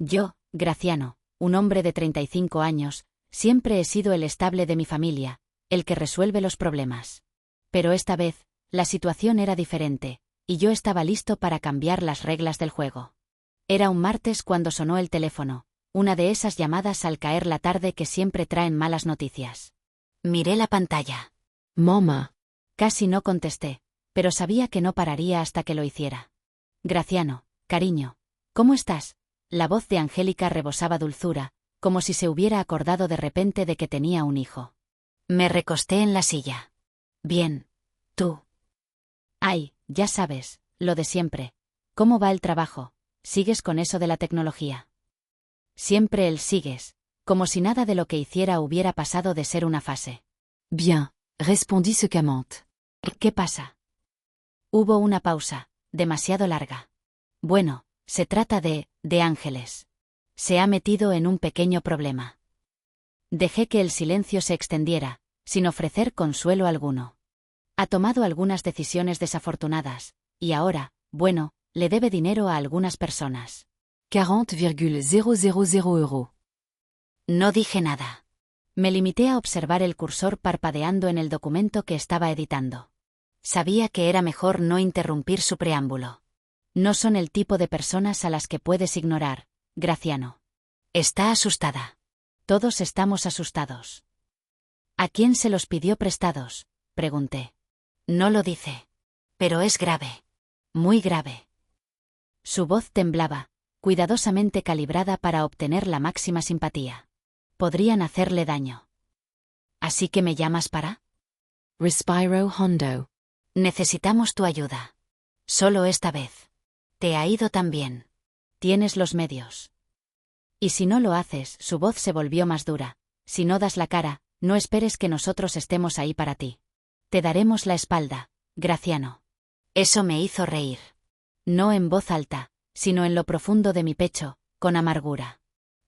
Yo, Graciano, un hombre de 35 años, siempre he sido el estable de mi familia, el que resuelve los problemas. Pero esta vez, la situación era diferente, y yo estaba listo para cambiar las reglas del juego. Era un martes cuando sonó el teléfono, una de esas llamadas al caer la tarde que siempre traen malas noticias. Miré la pantalla. Mamá. Casi no contesté, pero sabía que no pararía hasta que lo hiciera. Graciano, cariño, ¿cómo estás? La voz de Angélica rebosaba dulzura, como si se hubiera acordado de repente de que tenía un hijo. Me recosté en la silla. Bien. ¿Tú? Ay, ya sabes, lo de siempre. ¿Cómo va el trabajo? ¿Sigues con eso de la tecnología? Siempre el sigues, como si nada de lo que hiciera hubiera pasado de ser una fase. Bien, respondí secamente. ¿Qué pasa? Hubo una pausa, demasiado larga. Bueno, se trata de Ángeles. Se ha metido en un pequeño problema. Dejé que el silencio se extendiera, sin ofrecer consuelo alguno. Ha tomado algunas decisiones desafortunadas, y ahora, bueno, le debe dinero a algunas personas. 40,000 euros. No dije nada. Me limité a observar el cursor parpadeando en el documento que estaba editando. Sabía que era mejor no interrumpir su preámbulo. No son el tipo de personas a las que puedes ignorar, Graciano. Está asustada. Todos estamos asustados. ¿A quién se los pidió prestados?, pregunté. No lo dice. Pero es grave. Muy grave. Su voz temblaba, cuidadosamente calibrada para obtener la máxima simpatía. Podrían hacerle daño. ¿Así que me llamas para? Respiro Hondo. Necesitamos tu ayuda. Solo esta vez. Te ha ido tan bien. Tienes los medios. Y si no lo haces, su voz se volvió más dura. Si no das la cara, no esperes que nosotros estemos ahí para ti. Te daremos la espalda, Graciano. Eso me hizo reír. No en voz alta, sino en lo profundo de mi pecho, con amargura.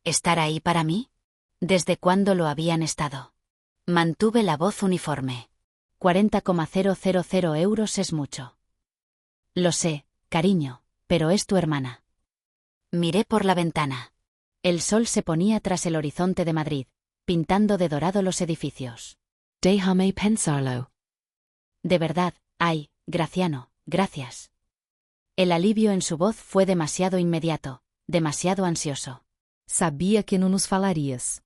¿Estar ahí para mí? ¿Desde cuándo lo habían estado? Mantuve la voz uniforme. 40,000 euros es mucho. Lo sé, cariño, pero es tu hermana. Miré por la ventana. El sol se ponía tras el horizonte de Madrid, pintando de dorado los edificios. Déjame pensarlo. De verdad, ay, Graciano, gracias. El alivio en su voz fue demasiado inmediato, demasiado ansioso. Sabía que no nos falarías.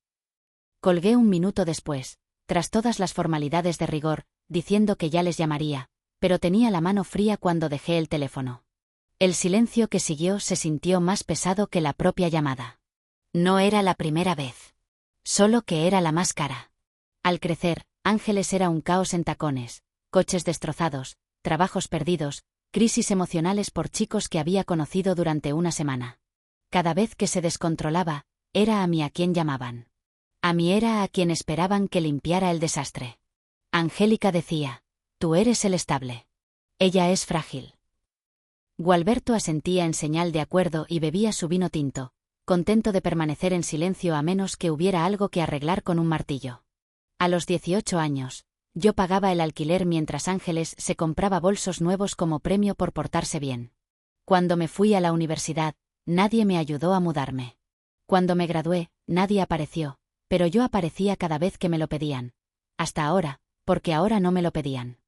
Colgué un minuto después, tras todas las formalidades de rigor, diciendo que ya les llamaría, pero tenía la mano fría cuando dejé el teléfono. El silencio que siguió se sintió más pesado que la propia llamada. No era la primera vez. Solo que era la más cara. Al crecer, Ángeles era un caos en tacones, coches destrozados, trabajos perdidos, crisis emocionales por chicos que había conocido durante una semana. Cada vez que se descontrolaba, era a mí a quien llamaban. A mí era a quien esperaban que limpiara el desastre. Angélica decía, tú eres el estable. Ella es frágil. Gualberto asentía en señal de acuerdo y bebía su vino tinto, contento de permanecer en silencio a menos que hubiera algo que arreglar con un martillo. A los 18 años, yo pagaba el alquiler mientras Ángeles se compraba bolsos nuevos como premio por portarse bien. Cuando me fui a la universidad, nadie me ayudó a mudarme. Cuando me gradué, nadie apareció, pero yo aparecía cada vez que me lo pedían. Hasta ahora, porque ahora no me lo pedían.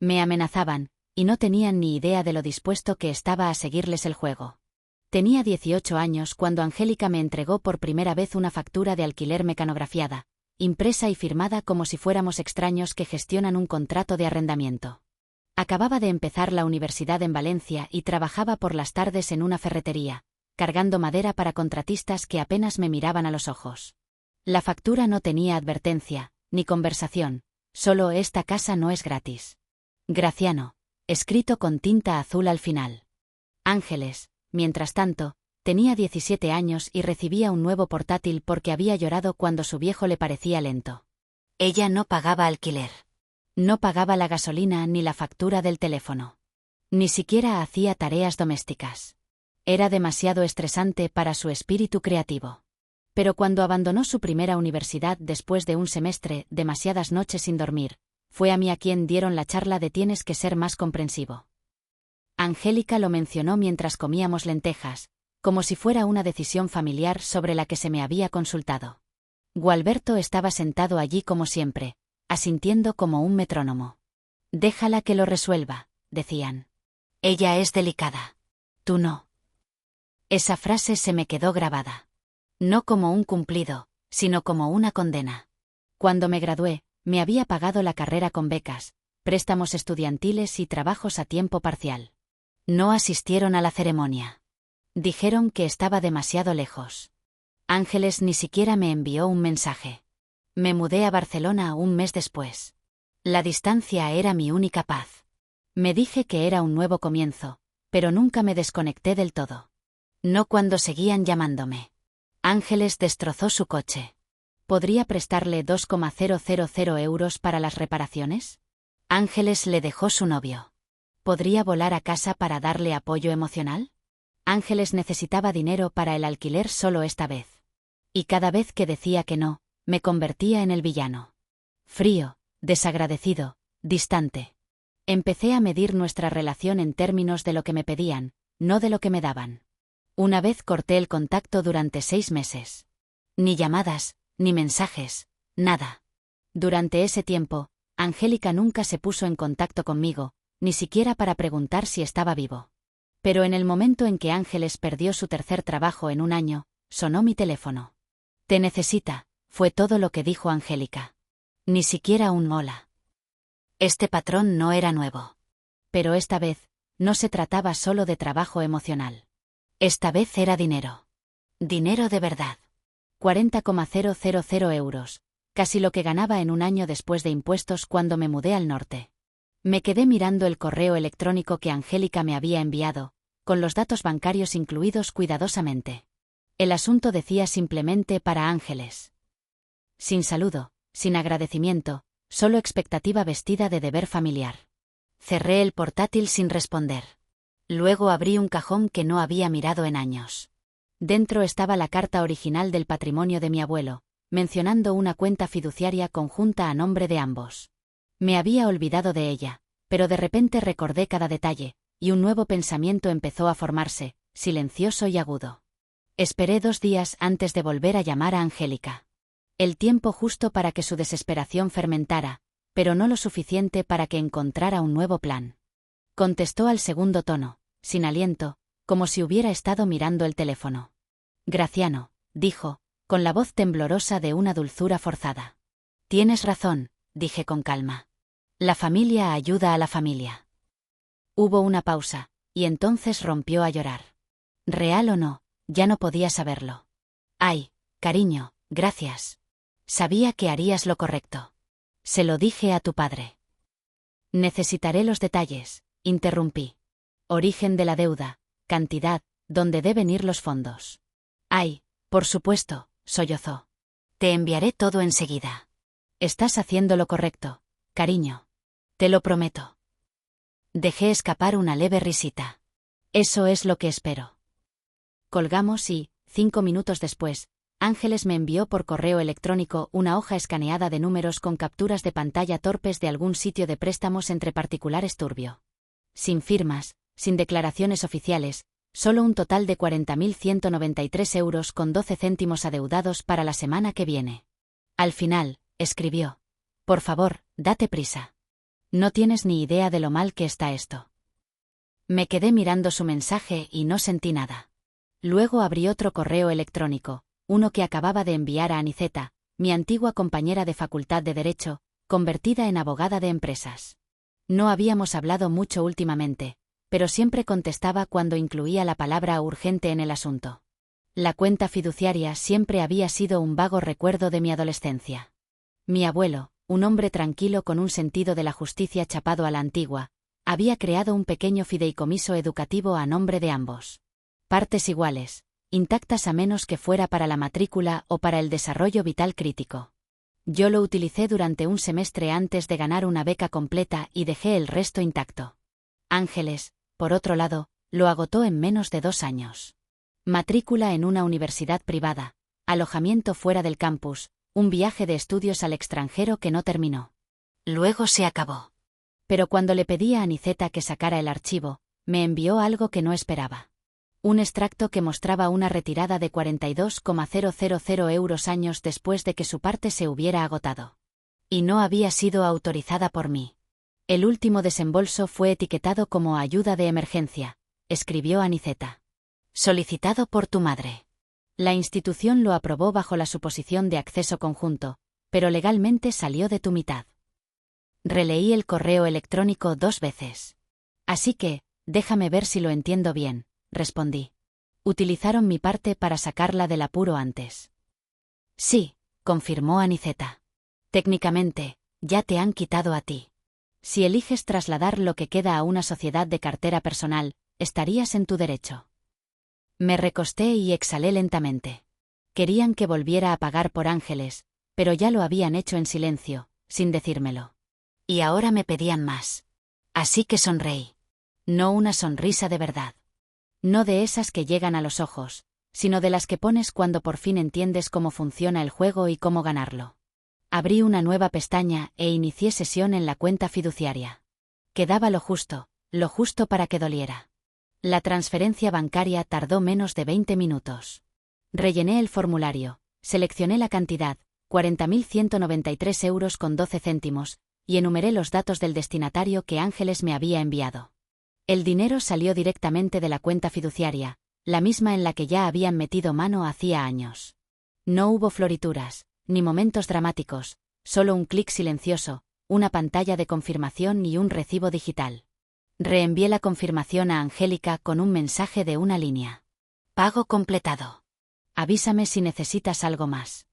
Me amenazaban, y no tenían ni idea de lo dispuesto que estaba a seguirles el juego. Tenía 18 años cuando Angélica me entregó por primera vez una factura de alquiler mecanografiada, impresa y firmada como si fuéramos extraños que gestionan un contrato de arrendamiento. Acababa de empezar la universidad en Valencia y trabajaba por las tardes en una ferretería, cargando madera para contratistas que apenas me miraban a los ojos. La factura no tenía advertencia, ni conversación, solo esta casa no es gratis. Graciano, escrito con tinta azul al final. Ángeles, mientras tanto, tenía 17 años y recibía un nuevo portátil porque había llorado cuando su viejo le parecía lento. Ella no pagaba alquiler. No pagaba la gasolina ni la factura del teléfono. Ni siquiera hacía tareas domésticas. Era demasiado estresante para su espíritu creativo. Pero cuando abandonó su primera universidad después de un semestre, demasiadas noches sin dormir, fue a mí a quien dieron la charla de tienes que ser más comprensivo. Angélica lo mencionó mientras comíamos lentejas, como si fuera una decisión familiar sobre la que se me había consultado. Gualberto estaba sentado allí como siempre, asintiendo como un metrónomo. «Déjala que lo resuelva», decían. «Ella es delicada. Tú no». Esa frase se me quedó grabada. No como un cumplido, sino como una condena. Cuando me gradué, me había pagado la carrera con becas, préstamos estudiantiles y trabajos a tiempo parcial. No asistieron a la ceremonia. Dijeron que estaba demasiado lejos. Ángeles ni siquiera me envió un mensaje. Me mudé a Barcelona un mes después. La distancia era mi única paz. Me dije que era un nuevo comienzo, pero nunca me desconecté del todo. No cuando seguían llamándome. Ángeles destrozó su coche. ¿Podría prestarle 2,000 euros para las reparaciones? Ángeles le dejó su novio. ¿Podría volar a casa para darle apoyo emocional? Ángeles necesitaba dinero para el alquiler solo esta vez. Y cada vez que decía que no, me convertía en el villano. Frío, desagradecido, distante. Empecé a medir nuestra relación en términos de lo que me pedían, no de lo que me daban. Una vez corté el contacto durante 6 meses. Ni llamadas, ni mensajes, nada. Durante ese tiempo, Angélica nunca se puso en contacto conmigo, ni siquiera para preguntar si estaba vivo. Pero en el momento en que Ángeles perdió su tercer trabajo en un año, sonó mi teléfono. «Te necesita», fue todo lo que dijo Angélica. Ni siquiera un hola. Este patrón no era nuevo. Pero esta vez, no se trataba solo de trabajo emocional. Esta vez era dinero. Dinero de verdad. 40,000 euros, casi lo que ganaba en un año después de impuestos cuando me mudé al norte. Me quedé mirando el correo electrónico que Angélica me había enviado, con los datos bancarios incluidos cuidadosamente. El asunto decía simplemente para Ángeles. Sin saludo, sin agradecimiento, solo expectativa vestida de deber familiar. Cerré el portátil sin responder. Luego abrí un cajón que no había mirado en años. Dentro estaba la carta original del patrimonio de mi abuelo, mencionando una cuenta fiduciaria conjunta a nombre de ambos. Me había olvidado de ella, pero de repente recordé cada detalle, y un nuevo pensamiento empezó a formarse, silencioso y agudo. Esperé 2 días antes de volver a llamar a Angélica. El tiempo justo para que su desesperación fermentara, pero no lo suficiente para que encontrara un nuevo plan. Contestó al segundo tono, sin aliento, como si hubiera estado mirando el teléfono. «Graciano», dijo, con la voz temblorosa de una dulzura forzada. «Tienes razón», dije con calma. «La familia ayuda a la familia». Hubo una pausa, y entonces rompió a llorar. Real o no, ya no podía saberlo. «Ay, cariño, gracias. Sabía que harías lo correcto. Se lo dije a tu padre». «Necesitaré los detalles», interrumpí. «Origen de la deuda, cantidad, dónde deben ir los fondos». «Ay, por supuesto», sollozó. «Te enviaré todo enseguida. Estás haciendo lo correcto, cariño. Te lo prometo». Dejé escapar una leve risita. «Eso es lo que espero». Colgamos y, 5 minutos después, Ángeles me envió por correo electrónico una hoja escaneada de números con capturas de pantalla torpes de algún sitio de préstamos entre particulares turbio. Sin firmas, sin declaraciones oficiales, solo un total de 40.193 euros con 12 céntimos adeudados para la semana que viene. Al final, escribió: «Por favor, date prisa. No tienes ni idea de lo mal que está esto». Me quedé mirando su mensaje y no sentí nada. Luego abrí otro correo electrónico, uno que acababa de enviar a Aniceta, mi antigua compañera de Facultad de Derecho, convertida en abogada de empresas. No habíamos hablado mucho últimamente, pero siempre contestaba cuando incluía la palabra urgente en el asunto. La cuenta fiduciaria siempre había sido un vago recuerdo de mi adolescencia. Mi abuelo, un hombre tranquilo con un sentido de la justicia chapado a la antigua, había creado un pequeño fideicomiso educativo a nombre de ambos. Partes iguales, intactas a menos que fuera para la matrícula o para el desarrollo vital crítico. Yo lo utilicé durante un semestre antes de ganar una beca completa y dejé el resto intacto. Ángeles, por otro lado, lo agotó en menos de 2 años. Matrícula en una universidad privada, alojamiento fuera del campus, un viaje de estudios al extranjero que no terminó. Luego se acabó. Pero cuando le pedí a Aniceta que sacara el archivo, me envió algo que no esperaba. Un extracto que mostraba una retirada de 42,000 euros años después de que su parte se hubiera agotado. Y no había sido autorizada por mí. El último desembolso fue etiquetado como ayuda de emergencia, escribió Aniceta. Solicitado por tu madre. La institución lo aprobó bajo la suposición de acceso conjunto, pero legalmente salió de tu mitad. Releí el correo electrónico 2 veces. Así que, déjame ver si lo entiendo bien, respondí. Utilizaron mi parte para sacarla del apuro antes. Sí, confirmó Aniceta. Técnicamente, ya te han quitado a ti. Si eliges trasladar lo que queda a una sociedad de cartera personal, estarías en tu derecho. Me recosté y exhalé lentamente. Querían que volviera a pagar por Ángeles, pero ya lo habían hecho en silencio, sin decírmelo. Y ahora me pedían más. Así que sonreí. No una sonrisa de verdad. No de esas que llegan a los ojos, sino de las que pones cuando por fin entiendes cómo funciona el juego y cómo ganarlo. Abrí una nueva pestaña e inicié sesión en la cuenta fiduciaria. Quedaba lo justo para que doliera. La transferencia bancaria tardó menos de 20 minutos. Rellené el formulario, seleccioné la cantidad, 40.193 euros con 12 céntimos, y enumeré los datos del destinatario que Ángeles me había enviado. El dinero salió directamente de la cuenta fiduciaria, la misma en la que ya habían metido mano hacía años. No hubo florituras, ni momentos dramáticos, solo un clic silencioso, una pantalla de confirmación y un recibo digital. Reenvié la confirmación a Angélica con un mensaje de una línea. Pago completado. Avísame si necesitas algo más.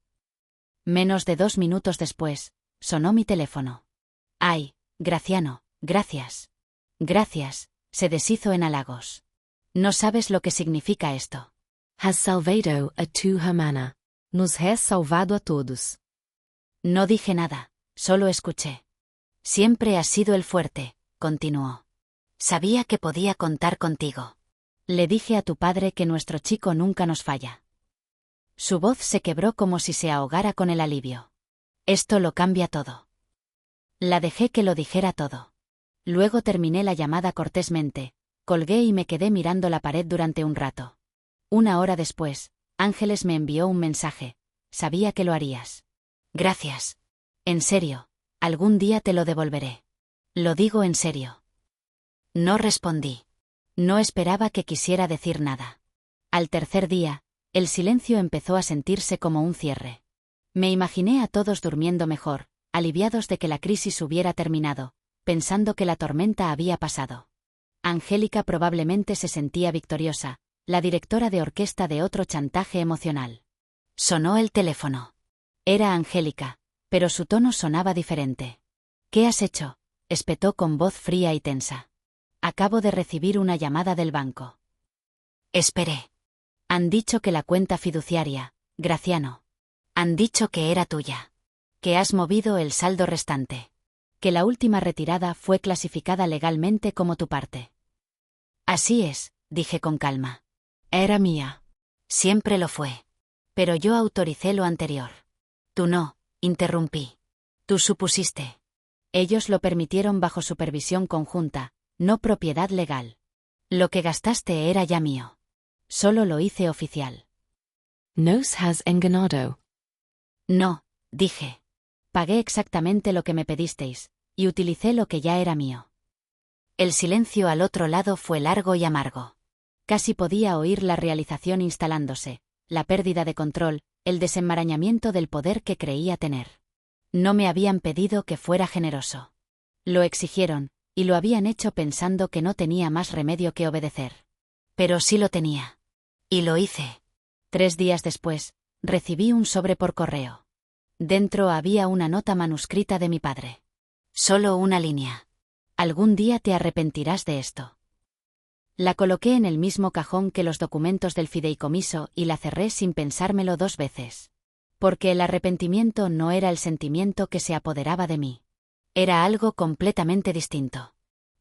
Menos de 2 minutos después, sonó mi teléfono. Ay, Graciano, gracias. Gracias, se deshizo en halagos. No sabes lo que significa esto. Has salvado a tu hermana. Nos has salvado a todos. No dije nada, solo escuché. Siempre has sido el fuerte, continuó. Sabía que podía contar contigo. Le dije a tu padre que nuestro chico nunca nos falla. Su voz se quebró como si se ahogara con el alivio. Esto lo cambia todo. La dejé que lo dijera todo. Luego terminé la llamada cortésmente, colgué y me quedé mirando la pared durante un rato. 1 hora después, Ángeles me envió un mensaje. Sabía que lo harías. Gracias. En serio, algún día te lo devolveré. Lo digo en serio. No respondí. No esperaba que quisiera decir nada. Al tercer día, el silencio empezó a sentirse como un cierre. Me imaginé a todos durmiendo mejor, aliviados de que la crisis hubiera terminado, pensando que la tormenta había pasado. Angélica probablemente se sentía victoriosa, la directora de orquesta de otro chantaje emocional. Sonó el teléfono. Era Angélica, pero su tono sonaba diferente. ¿Qué has hecho?, espetó con voz fría y tensa. Acabo de recibir una llamada del banco. Esperé. Han dicho que la cuenta fiduciaria, Graciano. Han dicho que era tuya. Que has movido el saldo restante. Que la última retirada fue clasificada legalmente como tu parte. Así es, dije con calma. Era mía. Siempre lo fue. Pero yo autoricé lo anterior. Tú no, interrumpí. Tú supusiste. Ellos lo permitieron bajo supervisión conjunta, no propiedad legal. Lo que gastaste era ya mío. Solo lo hice oficial. Nos has enganado. No, dije. Pagué exactamente lo que me pedisteis, y utilicé lo que ya era mío. El silencio al otro lado fue largo y amargo. Casi podía oír la realización instalándose, la pérdida de control, el desenmarañamiento del poder que creía tener. No me habían pedido que fuera generoso. Lo exigieron, y lo habían hecho pensando que no tenía más remedio que obedecer. Pero sí lo tenía. Y lo hice. 3 días después, recibí un sobre por correo. Dentro había una nota manuscrita de mi padre. Solo una línea. Algún día te arrepentirás de esto. La coloqué en el mismo cajón que los documentos del fideicomiso y la cerré sin pensármelo 2 veces. Porque el arrepentimiento no era el sentimiento que se apoderaba de mí. Era algo completamente distinto.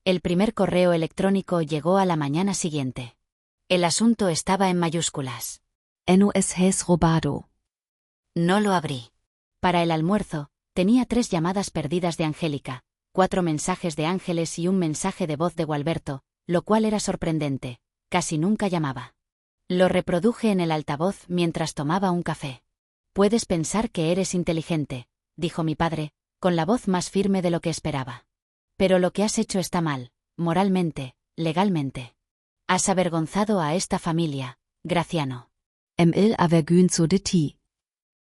El primer correo electrónico llegó a la mañana siguiente. El asunto estaba en mayúsculas. Nos has robado. No lo abrí. Para el almuerzo, tenía 3 llamadas perdidas de Angélica, 4 mensajes de Ángeles y un mensaje de voz de Gualberto, lo cual era sorprendente, casi nunca llamaba. Lo reproduje en el altavoz mientras tomaba un café. Puedes pensar que eres inteligente, dijo mi padre, con la voz más firme de lo que esperaba. Pero lo que has hecho está mal, moralmente, legalmente. Has avergonzado a esta familia, Graciano. Il avergünzo de ti.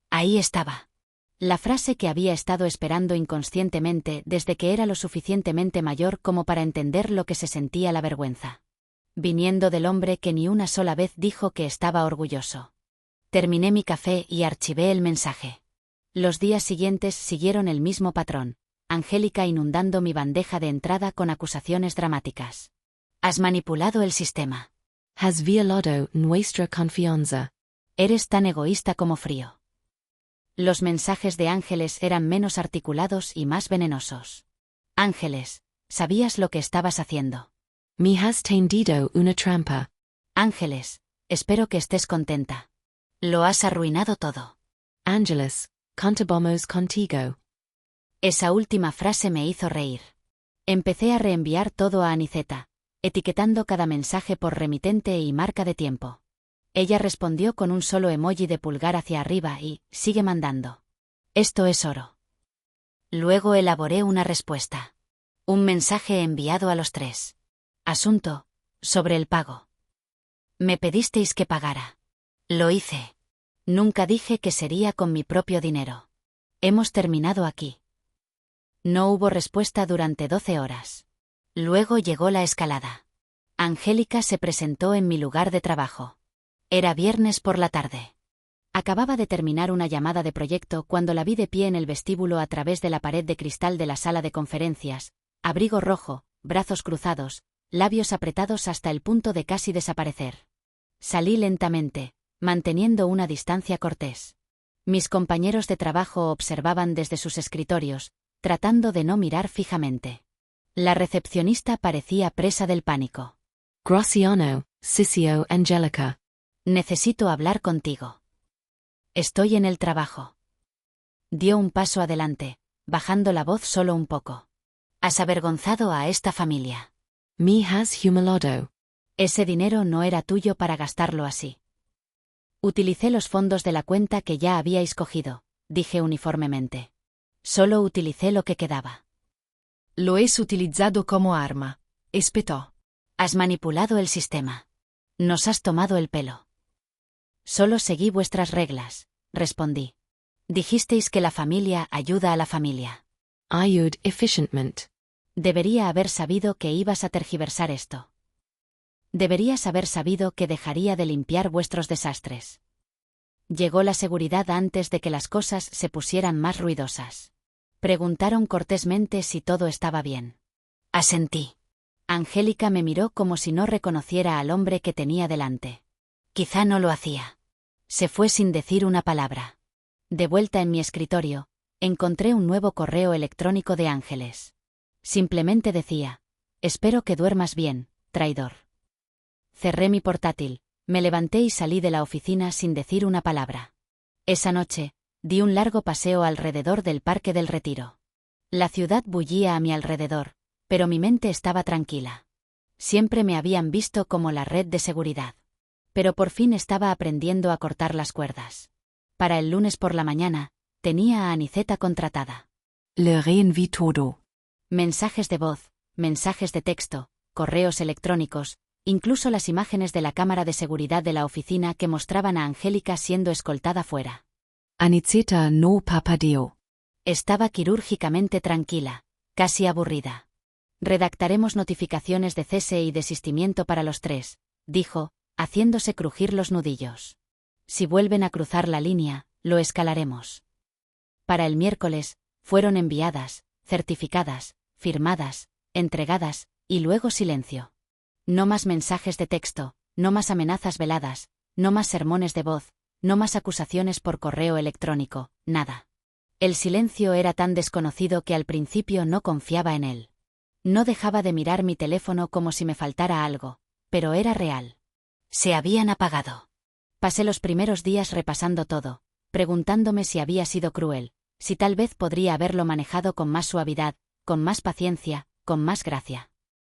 Ahí estaba. La frase que había estado esperando inconscientemente desde que era lo suficientemente mayor como para entender lo que se sentía la vergüenza. Viniendo del hombre que ni una sola vez dijo que estaba orgulloso. Terminé mi café y archivé el mensaje. Los días siguientes siguieron el mismo patrón, Angélica inundando mi bandeja de entrada con acusaciones dramáticas. Has manipulado el sistema. Has violado nuestra confianza. Eres tan egoísta como frío. Los mensajes de Ángeles eran menos articulados y más venenosos. Ángeles, sabías lo que estabas haciendo. Me has tendido una trampa. Ángeles, espero que estés contenta. Lo has arruinado todo. Ángeles, contabamos contigo. Esa última frase me hizo reír. Empecé a reenviar todo a Aniceta, etiquetando cada mensaje por remitente y marca de tiempo. Ella respondió con un solo emoji de pulgar hacia arriba y, sigue mandando. Esto es oro. Luego elaboré una respuesta. Un mensaje enviado a los tres. Asunto, sobre el pago. Me pedisteis que pagara. Lo hice. Nunca dije que sería con mi propio dinero. Hemos terminado aquí. No hubo respuesta durante 12 horas. Luego llegó la escalada. Angélica se presentó en mi lugar de trabajo. Era viernes por la tarde. Acababa de terminar una llamada de proyecto cuando la vi de pie en el vestíbulo a través de la pared de cristal de la sala de conferencias, abrigo rojo, brazos cruzados, labios apretados hasta el punto de casi desaparecer. Salí lentamente, manteniendo una distancia cortés. Mis compañeros de trabajo observaban desde sus escritorios, tratando de no mirar fijamente. La recepcionista parecía presa del pánico. Graciano, Sissio Angelica. Necesito hablar contigo. Estoy en el trabajo. Dio un paso adelante, bajando la voz solo un poco. Has avergonzado a esta familia. Me has humillado. Ese dinero no era tuyo para gastarlo así. Utilicé los fondos de la cuenta que ya habíais cogido, dije uniformemente. Solo utilicé lo que quedaba. Lo has utilizado como arma, espetó. Has manipulado el sistema. Nos has tomado el pelo. Solo seguí vuestras reglas, respondí. Dijisteis que la familia ayuda a la familia. Ayud efficientment. Debería haber sabido que ibas a tergiversar esto. Deberías haber sabido que dejaría de limpiar vuestros desastres. Llegó la seguridad antes de que las cosas se pusieran más ruidosas. Preguntaron cortésmente si todo estaba bien. Asentí. Angélica me miró como si no reconociera al hombre que tenía delante. Quizá no lo hacía. Se fue sin decir una palabra. De vuelta en mi escritorio, encontré un nuevo correo electrónico de Ángeles. Simplemente decía: espero que duermas bien, traidor. Cerré mi portátil, me levanté y salí de la oficina sin decir una palabra. Esa noche, di un largo paseo alrededor del Parque del Retiro. La ciudad bullía a mi alrededor, pero mi mente estaba tranquila. Siempre me habían visto como la red de seguridad. Pero por fin estaba aprendiendo a cortar las cuerdas. Para el lunes por la mañana, tenía a Aniceta contratada. Le reenví todo. Mensajes de voz, mensajes de texto, correos electrónicos, incluso las imágenes de la cámara de seguridad de la oficina que mostraban a Angélica siendo escoltada fuera. Aniceta no parpadeó. Estaba quirúrgicamente tranquila, casi aburrida. Redactaremos notificaciones de cese y desistimiento para los tres, dijo, haciéndose crujir los nudillos. Si vuelven a cruzar la línea, lo escalaremos. Para el miércoles, fueron enviadas, certificadas, firmadas, entregadas, y luego silencio. No más mensajes de texto, no más amenazas veladas, no más sermones de voz, no más acusaciones por correo electrónico, nada. El silencio era tan desconocido que al principio no confiaba en él. No dejaba de mirar mi teléfono como si me faltara algo, pero era real. Se habían apagado. Pasé los primeros días repasando todo, preguntándome si había sido cruel, si tal vez podría haberlo manejado con más suavidad, con más paciencia, con más gracia.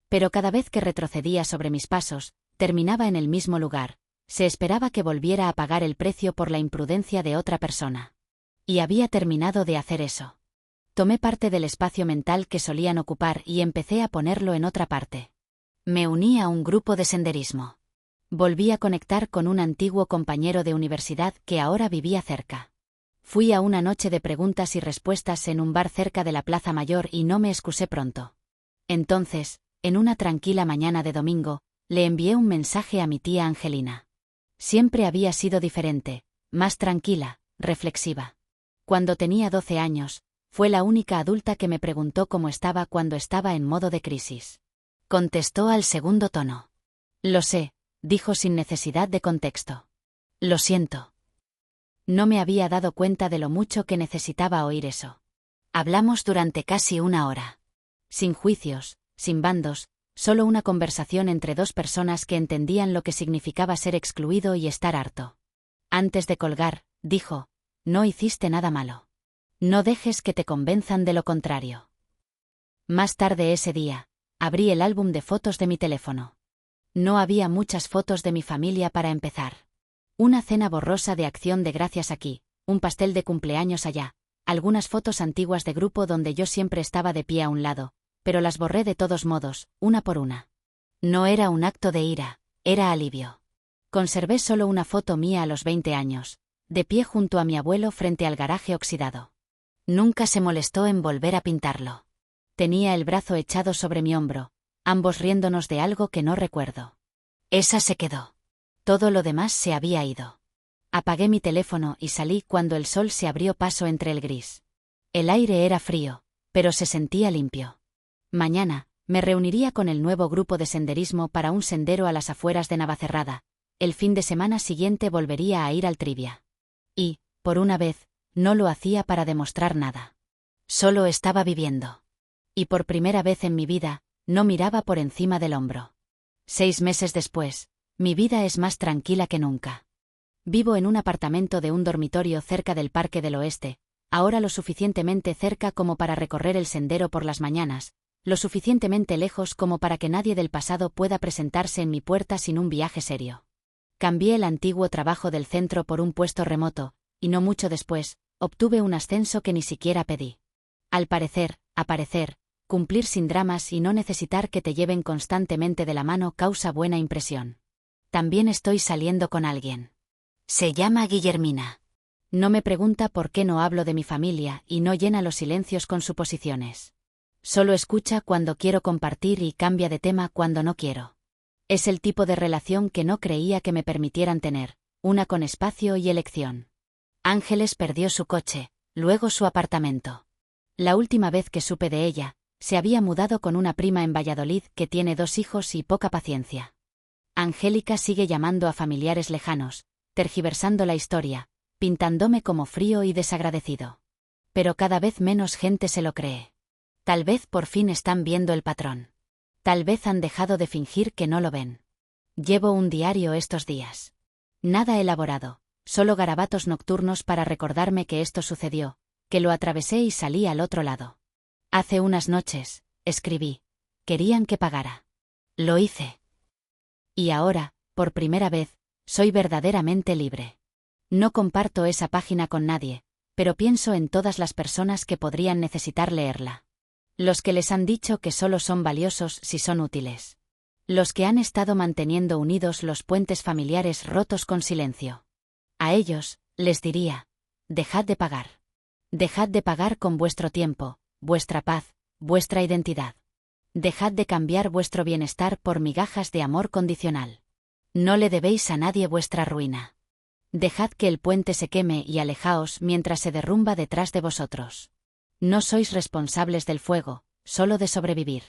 Pero cada vez que retrocedía sobre mis pasos, terminaba en el mismo lugar, Se esperaba que volviera a pagar el precio por la imprudencia de otra persona. Y había terminado de hacer eso. Tomé parte del espacio mental que solían ocupar y empecé a ponerlo en otra parte. Me uní a un grupo de senderismo. Volví a conectar con un antiguo compañero de universidad que ahora vivía cerca. Fui a una noche de preguntas y respuestas en un bar cerca de la Plaza Mayor y no me excusé pronto. Entonces, en una tranquila mañana de domingo, le envié un mensaje a mi tía Angelina. Siempre había sido diferente, más tranquila, reflexiva. Cuando tenía 12 años, fue la única adulta que me preguntó cómo estaba cuando estaba en modo de crisis. Contestó al segundo tono. Lo sé, dijo sin necesidad de contexto. Lo siento. No me había dado cuenta de lo mucho que necesitaba oír eso. Hablamos durante casi una hora. Sin juicios, sin bandos, solo una conversación entre dos personas que entendían lo que significaba ser excluido y estar harto. Antes de colgar, dijo, no hiciste nada malo. No dejes que te convenzan de lo contrario. Más tarde ese día, abrí el álbum de fotos de mi teléfono. No había muchas fotos de mi familia para empezar. Una cena borrosa de Acción de Gracias aquí, un pastel de cumpleaños allá, algunas fotos antiguas de grupo donde yo siempre estaba de pie a un lado, pero las borré de todos modos, una por una. No era un acto de ira, era alivio. Conservé solo una foto mía a los 20 años, de pie junto a mi abuelo frente al garaje oxidado. Nunca se molestó en volver a pintarlo. Tenía el brazo echado sobre mi hombro, ambos riéndonos de algo que no recuerdo. Esa se quedó. Todo lo demás se había ido. Apagué mi teléfono y salí cuando el sol se abrió paso entre el gris. El aire era frío, pero se sentía limpio. Mañana, me reuniría con el nuevo grupo de senderismo para un sendero a las afueras de Navacerrada. El fin de semana siguiente volvería a ir al Trivia. Y, por una vez, no lo hacía para demostrar nada. Solo estaba viviendo. Y por primera vez en mi vida, no miraba por encima del hombro. 6 meses después, mi vida es más tranquila que nunca. Vivo en un apartamento de un dormitorio cerca del Parque del Oeste, ahora lo suficientemente cerca como para recorrer el sendero por las mañanas, lo suficientemente lejos como para que nadie del pasado pueda presentarse en mi puerta sin un viaje serio. Cambié el antiguo trabajo del centro por un puesto remoto, y no mucho después, obtuve un ascenso que ni siquiera pedí. Al parecer, aparecer, cumplir sin dramas y no necesitar que te lleven constantemente de la mano causa buena impresión. También estoy saliendo con alguien. Se llama Guillermina. No me pregunta por qué no hablo de mi familia y no llena los silencios con suposiciones. Solo escucha cuando quiero compartir y cambia de tema cuando no quiero. Es el tipo de relación que no creía que me permitieran tener, una con espacio y elección. Ángeles perdió su coche, luego su apartamento. La última vez que supe de ella, se había mudado con una prima en Valladolid que tiene 2 hijos y poca paciencia. Angélica sigue llamando a familiares lejanos, tergiversando la historia, pintándome como frío y desagradecido. Pero cada vez menos gente se lo cree. Tal vez por fin están viendo el patrón. Tal vez han dejado de fingir que no lo ven. Llevo un diario estos días. Nada elaborado, solo garabatos nocturnos para recordarme que esto sucedió, que lo atravesé y salí al otro lado. Hace unas noches, escribí, querían que pagara. Lo hice. Y ahora, por primera vez, soy verdaderamente libre. No comparto esa página con nadie, pero pienso en todas las personas que podrían necesitar leerla. Los que les han dicho que solo son valiosos si son útiles. Los que han estado manteniendo unidos los puentes familiares rotos con silencio. A ellos, les diría, dejad de pagar. Dejad de pagar con vuestro tiempo, vuestra paz, vuestra identidad. Dejad de cambiar vuestro bienestar por migajas de amor condicional. No le debéis a nadie vuestra ruina. Dejad que el puente se queme y alejaos mientras se derrumba detrás de vosotros. No sois responsables del fuego, solo de sobrevivir.